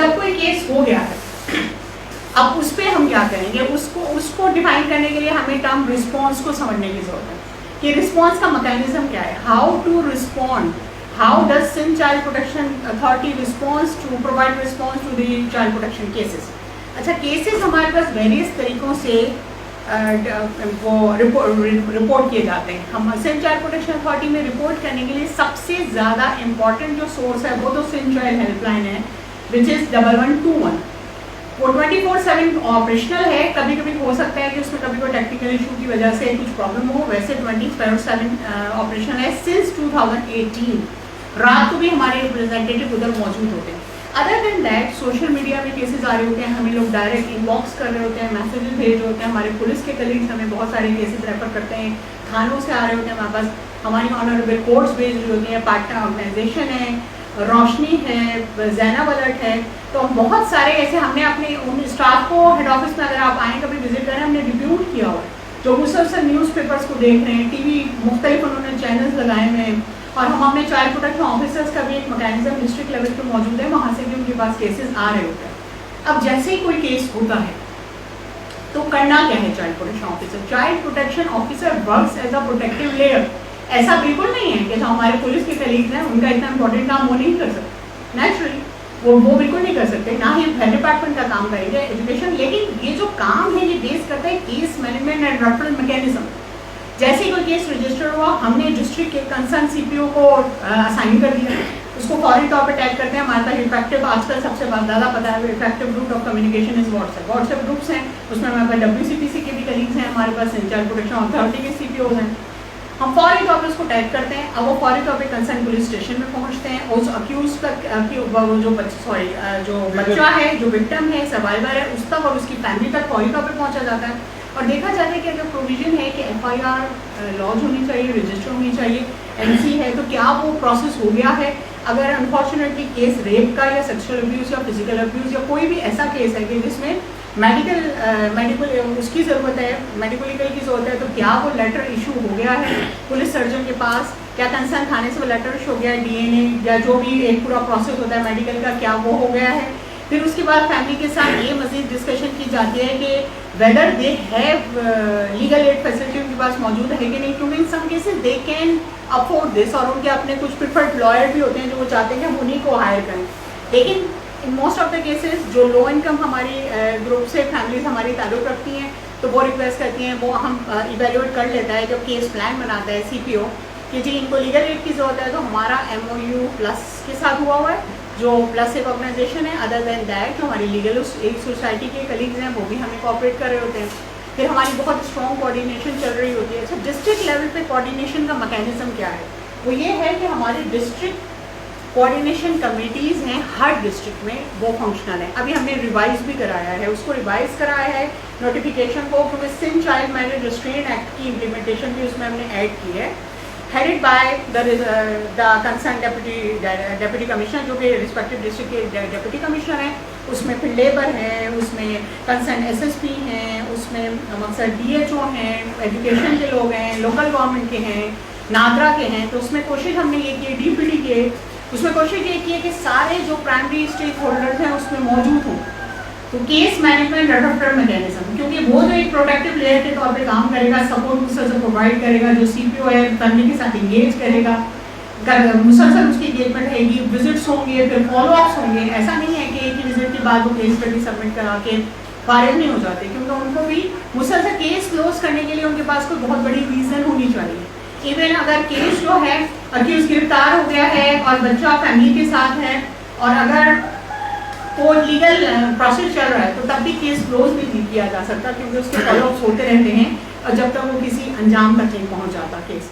جب کوئی کیس ہو گیا ہے اب اس پہ ہم کیا کریں گے, اس کو ڈیفائن کرنے کے لیے ہمیں ٹرم رسپانس کو سمجھنے کی ضرورت ہے کہ رسپانس کا میکینزم کیا ہے, how to respond, how does Sindh child protection authority response to provide response to the child protection cases. اچھا کیسز ہمارے پاس ویریس طریقوں سے وہ رپورٹ کیے جاتے ہیں. ہم سندھ چائلڈ پروٹیکشن اتھارٹی میں رپورٹ کرنے کے لیے سب سے زیادہ امپورٹنٹ جو سورس ہے وہ تو سندھ چائلڈ ہیلپ لائن ہے وچ از 1121. وہ 24/7 آپریشنل ہے. کبھی کبھی ہو سکتا ہے کہ اس میں کبھی کوئی ٹیکنیکل ایشو کی وجہ سے کچھ پرابلم ہو, ویسے 24/7 آپریشنل ہے سنس 2018. رات کو بھی ہمارے ریپرزینٹیٹیو ادھر موجود ہوتے ہیں. Other than that social media میں کیسز آ رہے ہوتے ہیں, ہمیں لوگ ڈائریکٹ ان باکس کر رہے ہوتے ہیں, میسیجز بھیج رہے ہوتے ہیں, ہمارے پولیس کے کلیگس ہمیں بہت سارے کیسز ریفر کرتے ہیں, تھانوں سے آ رہے ہوتے ہیں ہمارے پاس, ہماری آنریبل کورٹس بھیج رہی ہوتی ہیں, پارٹنر آرگنائزیشن ہے, روشنی ہے, زینب الرٹ ہے. تو بہت سارے ایسے ہم نے اپنے ان اسٹاف کو ہیڈ آفس میں اگر آپ آئیں کبھی وزٹ کریں, ہم نے ڈپیوٹ کیا ہوا ہے جو مسلسل نیوز پیپرس کو دیکھ رہے ہیں, ٹی وی مختلف انہوں نے چینلز لگائے ہوئے ہیں, اور ہم اپنے چائلڈ پروٹیکشن آفیسرس کا بھی ایک میکینزم ڈسٹرکٹ لیول پہ موجود ہے, وہاں سے بھی ان کے پاس کیسز آ رہے ہوتے ہیں. اب جیسے ہی کوئی کیس ہوتا ہے تو کرنا کیا ہے child protection officer? Child protection officer works as a protective layer. ایسا بالکل نہیں ہے کہ جو ہمارے پولیس کے کلیگز ہیں ان کا اتنا امپورٹنٹ کام وہ نہیں کر سکتے, نیچرلی وہ بالکل نہیں کر سکتے, نہ ہی ہیلتھ ڈپارٹمنٹ کا کام کریں گے, ایجوکیشن. لیکن یہ جو کام ہے یہ بیس کرتا ہے case management and referral mechanism. جیسے ہی کوئی کیس رجسٹر ہوا ہم نے ڈسٹرکٹ کے کنسرن سی پی او کو اسائن کر دیا, اس کو فوری طور پہ ٹیگ کرتے ہیں. ہمارے پاس افیکٹو آج کل سب سے زیادہ پتا ہے effective root of communication is what's app groups ہیں, اس میں ہمارے پاس WCPC کے بھی کلیگس ہیں, ہمارے پاس چائلڈ پروٹیکشن اتھارٹی کے سی پی اوز ہیں. ہم فوری طور پہ اس کو ٹیگ کرتے ہیں. اب وہ فوری طور پہ کنسرن پولیس اسٹیشن میں پہنچتے ہیں, اس اکیوز کا جو بچہ ہے, جو وکٹم ہے, سروائیور ہے, اس تک اور اس کی فیملی تک فوری طور پہ پہنچا جاتا ہے. اور دیکھا جاتا ہے کہ اگر پروویژن ہے کہ FIR لانچ ہونی چاہیے, رجسٹر ہونی چاہیے, MC ہے, تو کیا وہ پروسیس ہو گیا ہے. اگر انفارچونیٹلی کیس ریپ کا یا سیکشل ابیوز یا فزیکل ابیوز یا کوئی بھی ایسا کیس ہے کہ جس میں میڈیکل اس کی ضرورت ہے, میڈیکل لیگل کی ضرورت ہے, تو کیا وہ لیٹر ایشو ہو گیا ہے پولیس سرجن کے پاس, کیا کنسرن تھانے سے وہ لیٹر ایشو ہو گیا ہے, DNA یا جو بھی ایک پورا پروسیس ہوتا ہے میڈیکل کا, کیا وہ ہو گیا ہے. پھر اس کے بعد فیملی کے ساتھ یہ مزید ڈسکشن کی جاتی ہے کہ whether they have legal aid facility ان کے پاس موجود ہے کہ نہیں, کیونکہ in some cases they can afford this, اور ان کے اپنے کچھ پریفرڈ لائر بھی ہوتے ہیں جو وہ چاہتے ہیں کہ ہم انہیں کو ہائر کریں. لیکن in most of the cases جو لو انکم ہماری گروپ سے فیملیز ہماری تعلق رکھتی ہیں تو وہ ریکویسٹ کرتی ہیں, وہ ہم ایویلویٹ کر لیتا ہے جب کیس پلان بناتا ہے CPO کہ جی ان کو لیگل ایڈ کی ضرورت ہے, تو ہمارا MOU پلس کے ساتھ ہوا ہے جو پلس ایک آرگنائزیشن ہے. ادر دین دیٹ جو ہماری لیگل ایک سوسائٹی کے کلیگز ہیں وہ بھی ہمیں کوآپریٹ کر رہے ہوتے ہیں. پھر ہماری بہت اسٹرانگ کوآرڈینیشن چل رہی ہوتی ہے. اچھا ڈسٹرکٹ لیول پہ کوآرڈینیشن کا میکینزم کیا ہے؟ وہ یہ ہے کہ ہماری ڈسٹرکٹ کوآرڈینیشن کمیٹیز ہیں ہر ڈسٹرکٹ میں, وہ فنکشنل ہیں. ابھی ہم نے ریوائز بھی کرایا ہے, اس کو ریوائز کرایا ہے نوٹیفیکیشن کو, کیونکہ Sindh child marriage restrain act کی امپلیمنٹیشن بھی اس میں ہم نے ایڈ کی ہے, headed by the concerned deputy commissioner جو کہ respective district کے ڈیپٹی کمشنر ہیں. اس میں پھر لیبر ہے, اس میں کنسرن SSP ہیں, اس میں مقصد DHO ہیں, ایجوکیشن کے لوگ ہیں, لوکل گورنمنٹ کے ہیں, نادرا کے ہیں. تو اس میں کوشش ہم نے یہ کی, DPD کے, اس میں کوشش یہ کی ہے کہ سارے جو پرائمری اسٹیک ہولڈرز ہیں اس میں موجود ہوں. تو کیس مینجمنٹ ریفرل میکینزم, کیونکہ وہ جو ایک پروٹیکٹیو لیئر کے طور پہ کام کرے گا, سپورٹ مسلسل پرووائڈ کرے گا, جو CPO ہے فیملی کے ساتھ انگیج کرے گا, مسلسل اس کی انگیجمنٹ رہے گی, وزٹس ہوں گے, پھر فالو اپس ہوں گے. ایسا نہیں ہے کہ ایک ہی وزٹ کے بعد وہ کیس اسٹڈی سبمٹ کرا کے فارغ نہیں ہو جاتے, کیونکہ ان کو بھی مسلسل کیس کلوز کرنے کے لیے ان کے پاس کوئی بہت بڑی ریزن ہونی چاہیے. ایون اگر کیس جو ہے اکیوز گرفتار ہو گیا ہے اور بچہ فیملی کے ساتھ ہے, اور اگر کوئی لیگل پروسیس چل رہا ہے, تو تب بھی کیس کلوز نہیں کیا جا سکتا, کیونکہ اس کے فالو اپس ہوتے رہتے ہیں اور جب تک وہ کسی انجام تک نہیں پہنچ جاتا کیس.